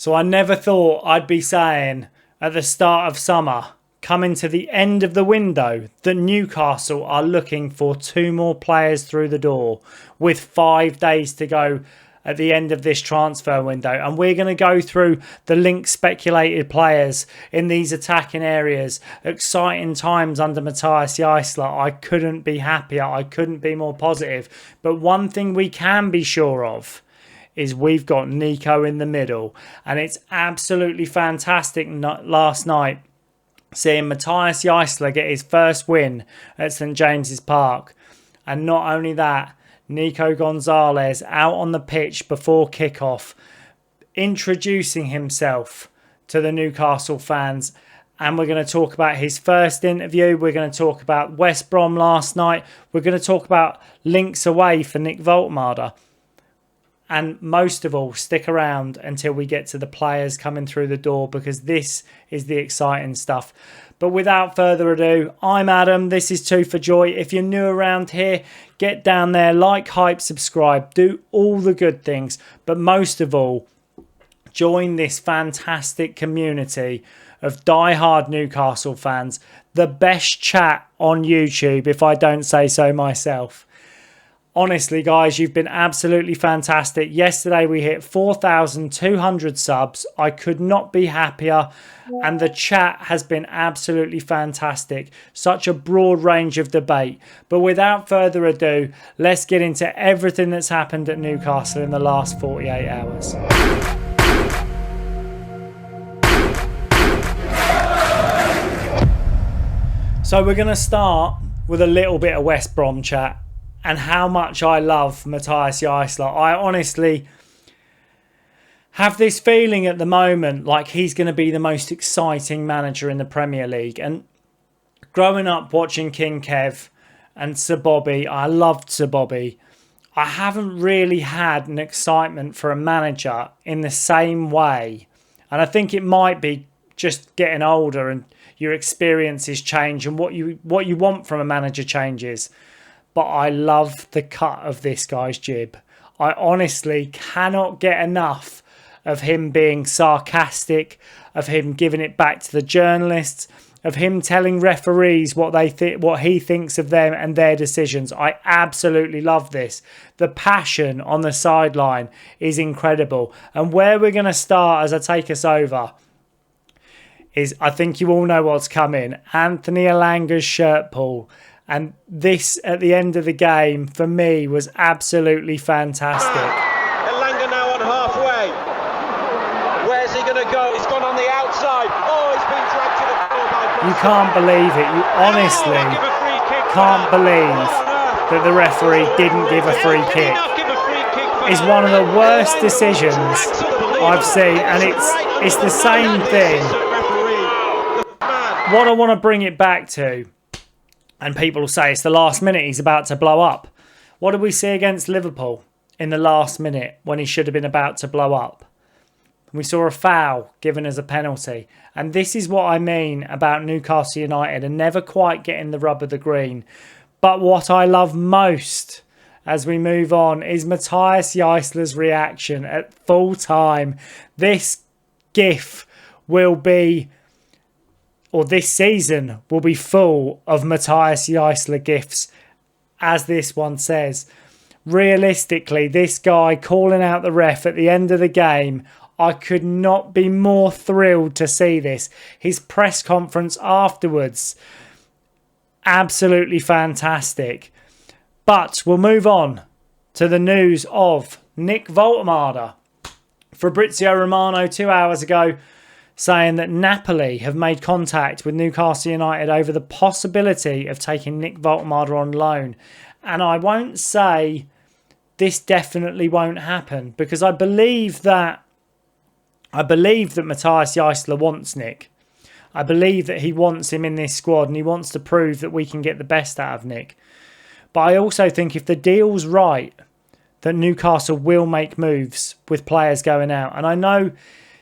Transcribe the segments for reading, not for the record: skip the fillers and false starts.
So I never thought I'd be saying at the start of summer, coming to the end of the window, that Newcastle are looking for 2 more players through the door with 5 days to go at the end of this transfer window. And we're going to go through the linked speculated players in these attacking areas. Exciting times under Matthias Jaissle. I couldn't be happier. I couldn't be more positive. But one thing we can be sure of is we've got Nico in the middle. And it's absolutely fantastic last night seeing Matthias Jaissle get his first win at St James's Park. And not only that, Nico Gonzalez out on the pitch before kickoff, introducing himself to the Newcastle fans. And we're going to talk about his first interview. We're going to talk about West Brom last night. We're going to talk about links away for Nick Voltmada. And most of all, stick around until we get to the players coming through the door, because this is the exciting stuff. But without further ado, I'm Adam. This is Two for Joy. If you're new around here, get down there, like, hype, subscribe, do all the good things. But most of all, join this fantastic community of die-hard Newcastle fans. The best chat on YouTube, if I don't say so myself. Honestly, guys, you've been absolutely fantastic. Yesterday, we hit 4,200 subs. I could not be happier. And the chat has been absolutely fantastic. Such a broad range of debate. But without further ado, let's get into everything that's happened at Newcastle in the last 48 hours. So we're going to start with a little bit of West Brom chat. And how much I love Matthias Jaissle. I honestly have this feeling at the moment like he's going to be the most exciting manager in the Premier League. And growing up watching King Kev and Sir Bobby, I loved Sir Bobby. I haven't really had an excitement for a manager in the same way. And I think it might be just getting older and your experiences change and what you want from a manager changes. But I love the cut of this guy's jib. I honestly cannot get enough of him being sarcastic, of him giving it back to the journalists, of him telling referees what he thinks of them and their decisions. I absolutely love this. The passion on the sideline is incredible. And where we're going to start as I take us over is, I think you all know what's coming. Anthony Elanga's shirt pull. And this, at the end of the game, for me, was absolutely fantastic. Elanga now on halfway. Where's he going to go? He's gone on the outside. Oh, he's been dragged to the floor by... You can't believe it. You honestly can't believe that the referee didn't give a free kick. It's one of the worst decisions I've seen, and it's the same thing. What I want to bring it back to, and people will say it's the last minute, he's about to blow up. What did we see against Liverpool in the last minute when he should have been about to blow up? We saw a foul given as a penalty. And this is what I mean about Newcastle United and never quite getting the rub of the green. But what I love most as we move on is Matthias Jaissle's reaction at full time. This gif will be... or this season will be full of Matthias Jaissle gifs, as this one says. Realistically, this guy calling out the ref at the end of the game, I could not be more thrilled to see this. His press conference afterwards, absolutely fantastic. But we'll move on to the news of Nick Voltmada. Fabrizio Romano 2 hours ago, saying that Napoli have made contact with Newcastle United over the possibility of taking Nick Voltmada on loan. And I won't say this definitely won't happen, because I believe that Matthias Jaissle wants Nick. I believe that he wants him in this squad and he wants to prove that we can get the best out of Nick. But I also think if the deal's right, that Newcastle will make moves with players going out. And I know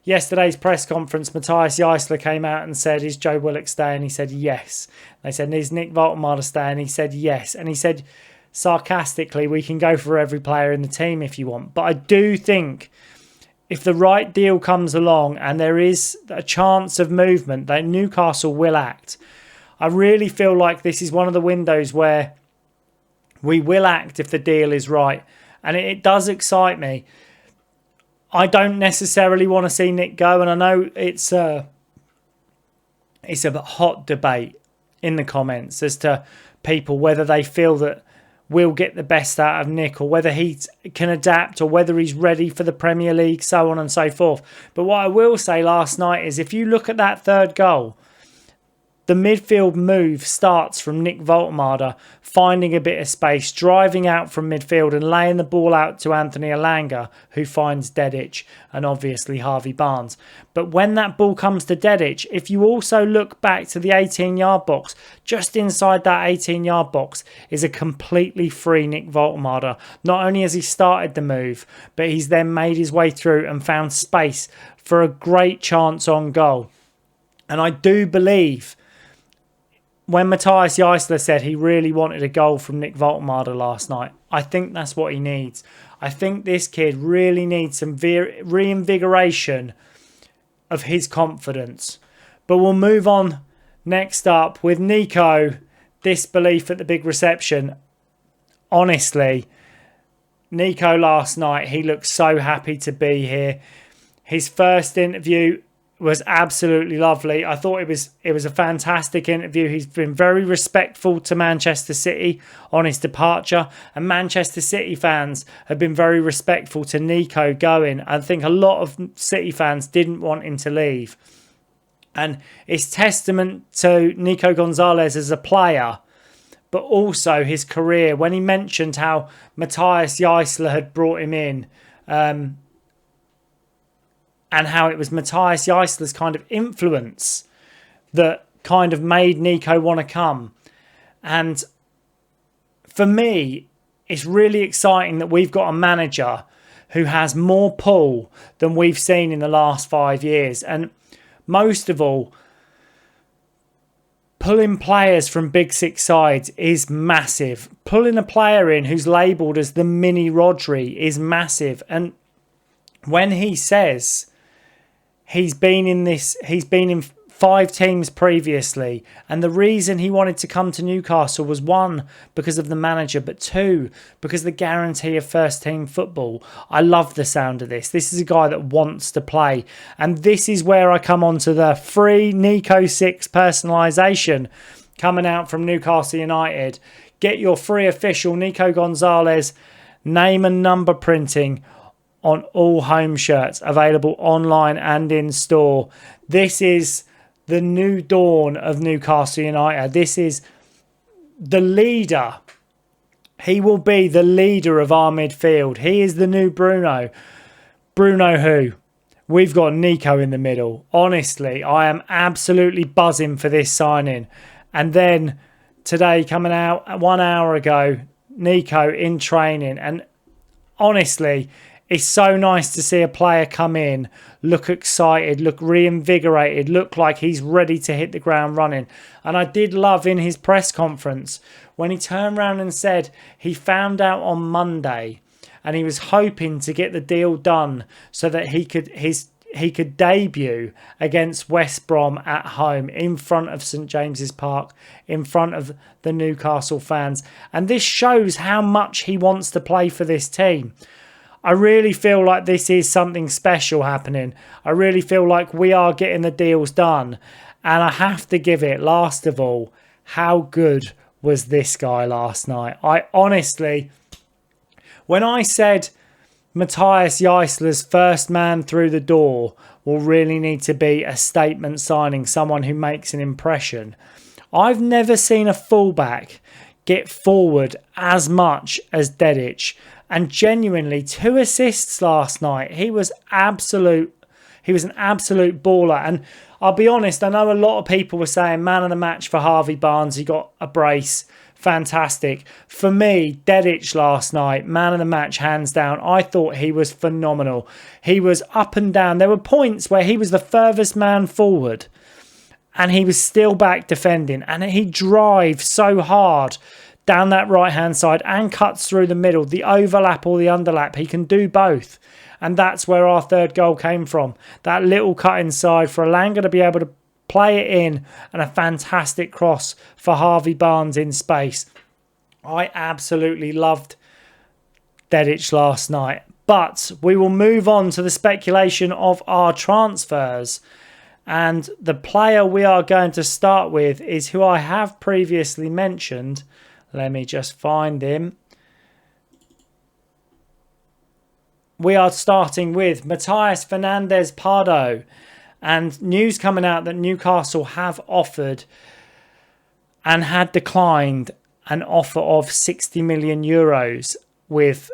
yesterday's press conference, Matthias Jaissle came out and said, is Joe Willock staying? He said yes. They said, is Nick Voltmada staying? He said yes. And he said, sarcastically, we can go for every player in the team if you want. But I do think if the right deal comes along and there is a chance of movement, that Newcastle will act. I really feel like this is one of the windows where we will act if the deal is right. And it does excite me. I don't necessarily want to see Nick go. And I know it's a hot debate in the comments as to people whether they feel that we'll get the best out of Nick or whether he can adapt or whether he's ready for the Premier League, so on and so forth. But what I will say last night is if you look at that third goal, the midfield move starts from Nick Voltemade finding a bit of space, driving out from midfield and laying the ball out to Anthony Elanga, who finds Dedić and obviously Harvey Barnes. But when that ball comes to Dedić, if you also look back to the 18-yard box, just inside that 18-yard box is a completely free Nick Voltemade. Not only has he started the move, but he's then made his way through and found space for a great chance on goal. And I do believe when Matthias Jaissle said he really wanted a goal from Nick Voltemade last night, I think that's what he needs. I think this kid really needs some reinvigoration of his confidence. But we'll move on next up with Nico. Disbelief at the big reception. Honestly, Nico last night, he looked so happy to be here. His first interview was absolutely lovely. I thought it was a fantastic interview. He's been very respectful to Manchester City on his departure, and Manchester City fans have been very respectful to Nico going. I think a lot of City fans didn't want him to leave, and it's testament to Nico Gonzalez as a player, but also his career. When he mentioned how Matthias Jaissle had brought him in, and how it was Matthias Jaissle's kind of influence that kind of made Nico want to come. And for me, it's really exciting that we've got a manager who has more pull than we've seen in the last 5 years. And most of all, pulling players from Big Six sides is massive. Pulling a player in who's labelled as the mini Rodri is massive. And when he says he's been in 5 teams previously, and the reason he wanted to come to Newcastle was 1, because of the manager, but 2, because of the guarantee of first team football. I love the sound of this. This is a guy that wants to play, and this is where I come on to the free Nico 6 personalisation coming out from Newcastle United. Get your free official Nico Gonzalez name and number printing on all home shirts, available online and in store. This is the new dawn of Newcastle United. This is the leader. He will be the leader of our midfield. He is the new Bruno. Bruno who? We've got Nico in the middle. Honestly, I am absolutely buzzing for this signing. And then today, coming out 1 hour ago, Nico in training. And honestly, it's so nice to see a player come in, look excited, look reinvigorated, look like he's ready to hit the ground running. And I did love in his press conference when he turned around and said he found out on Monday and he was hoping to get the deal done so that he could debut against West Brom at home in front of St James's Park, in front of the Newcastle fans. And this shows how much he wants to play for this team. I really feel like this is something special happening. I really feel like we are getting the deals done. And I have to give it, last of all, how good was this guy last night? I honestly, when I said Matthias Jaissle's first man through the door will really need to be a statement signing, someone who makes an impression, I've never seen a fullback get forward as much as Dedić. And genuinely, 2 assists last night. He was an absolute baller. And I'll be honest, I know a lot of people were saying man of the match for Harvey Barnes. He got a brace. Fantastic. For me, Dedić last night, man of the match, hands down. I thought he was phenomenal. He was up and down. There were points where he was the furthest man forward and he was still back defending. And he drives so hard down that right-hand side and cuts through the middle, the overlap or the underlap. He can do both. And that's where our third goal came from. That little cut inside for Elanga to be able to play it in, and a fantastic cross for Harvey Barnes in space. I absolutely loved Dedić last night. But we will move on to the speculation of our transfers. And the player we are going to start with is who I have previously mentioned. Let me just find him. We are starting with Matthias Pardo. And news coming out that Newcastle have offered and had declined an offer of 60 million euros, with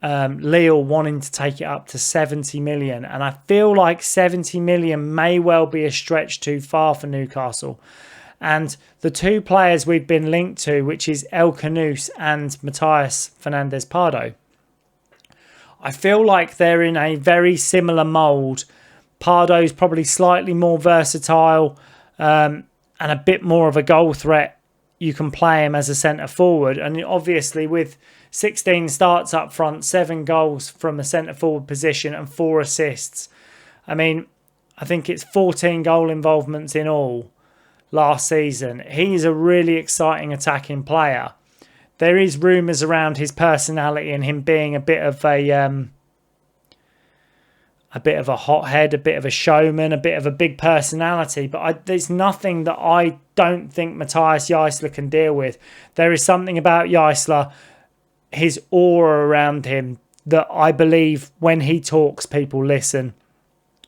Lille wanting to take it up to 70 million. And I feel like 70 million may well be a stretch too far for Newcastle. And the two players we've been linked to, which is El Khanous and Matthias Pardo, I feel like they're in a very similar mould. Pardo's probably slightly more versatile and a bit more of a goal threat. You can play him as a centre forward. And obviously with 16 starts up front, 7 goals from the centre forward position and 4 assists. I mean, I think it's 14 goal involvements in all last season. He's a really exciting attacking player. There is rumours around his personality and him being a bit of a hothead, a bit of a showman, a bit of a big personality. But there's nothing that I don't think Matthias Jaissle can deal with. There is something about Jaissle, his aura around him, that I believe when he talks, people listen.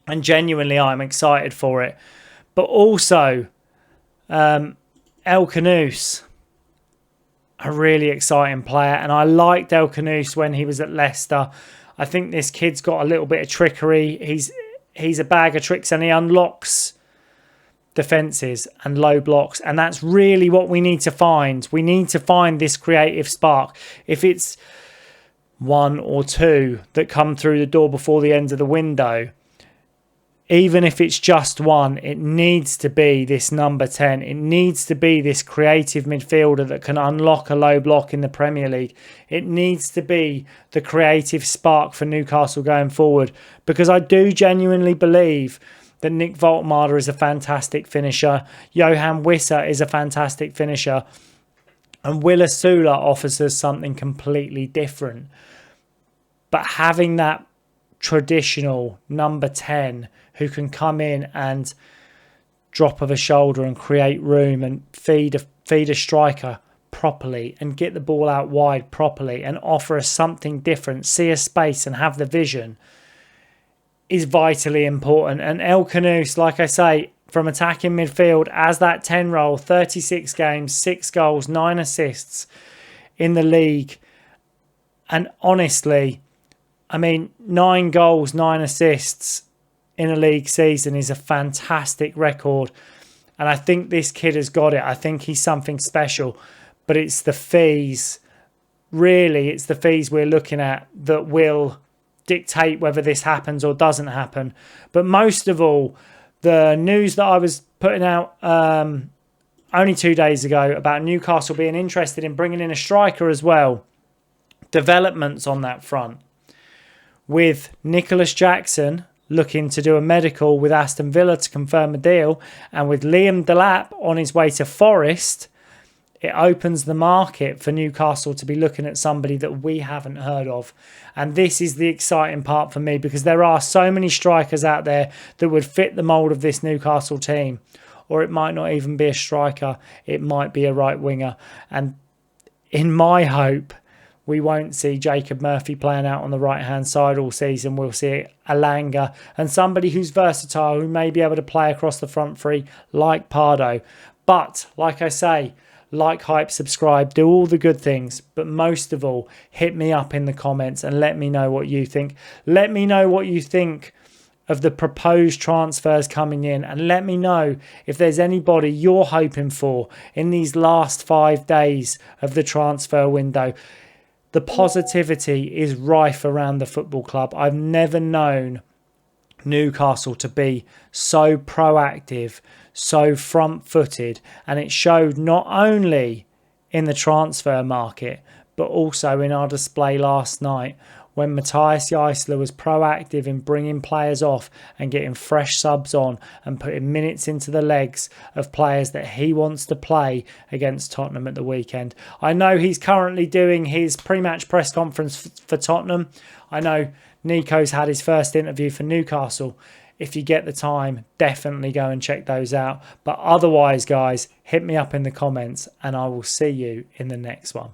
And genuinely, I'm excited for it. But also, El Khanous, a really exciting player. And I liked El Khanous when he was at Leicester. I think this kid's got a little bit of trickery. He's a bag of tricks, and he unlocks defences and low blocks. And that's really what we need to find. We need to find this creative spark. If it's 1 or 2 that come through the door before the end of the window, even if it's just 1, it needs to be this number 10. It needs to be this creative midfielder that can unlock a low block in the Premier League. It needs to be the creative spark for Newcastle going forward, because I do genuinely believe that Nick Voltemade is a fantastic finisher. Johan Wissa is a fantastic finisher. And Willa Sula offers us something completely different. But having that traditional number 10 who can come in and drop of a shoulder and create room and feed a striker properly and get the ball out wide properly and offer us something different, see a space and have the vision, is vitally important. And El Khanous, like I say, from attacking midfield as that 10 role, 36 games, 6 goals, 9 assists in the league. And honestly, I mean, 9 goals, 9 assists in a league season is a fantastic record. And I think this kid has got it. I think he's something special. But it's the fees, really, it's the fees we're looking at that will dictate whether this happens or doesn't happen. But most of all, the news that I was putting out only 2 days ago about Newcastle being interested in bringing in a striker as well. Developments on that front, with Nicholas Jackson looking to do a medical with Aston Villa to confirm a deal, and with Liam Delap on his way to Forest, it opens the market for Newcastle to be looking at somebody that we haven't heard of. And this is the exciting part for me, because there are so many strikers out there that would fit the mould of this Newcastle team. Or it might not even be a striker, it might be a right winger. And in my hope, we won't see Jacob Murphy playing out on the right-hand side all season. We'll see Elanga and somebody who's versatile, who may be able to play across the front three like Pardo. But, like I say, like, hype, subscribe, do all the good things. But most of all, hit me up in the comments and let me know what you think. Let me know what you think of the proposed transfers coming in, and let me know if there's anybody you're hoping for in these last 5 days of the transfer window. The positivity is rife around the football club. I've never known Newcastle to be so proactive, so front-footed, and it showed not only in the transfer market but also in our display last night when Matthias Jaissle was proactive in bringing players off and getting fresh subs on and putting minutes into the legs of players that he wants to play against Tottenham at the weekend. I know he's currently doing his pre-match press conference for Tottenham. I know Nico's had his first interview for Newcastle. If you get the time, definitely go and check those out. But otherwise, guys, hit me up in the comments and I will see you in the next one.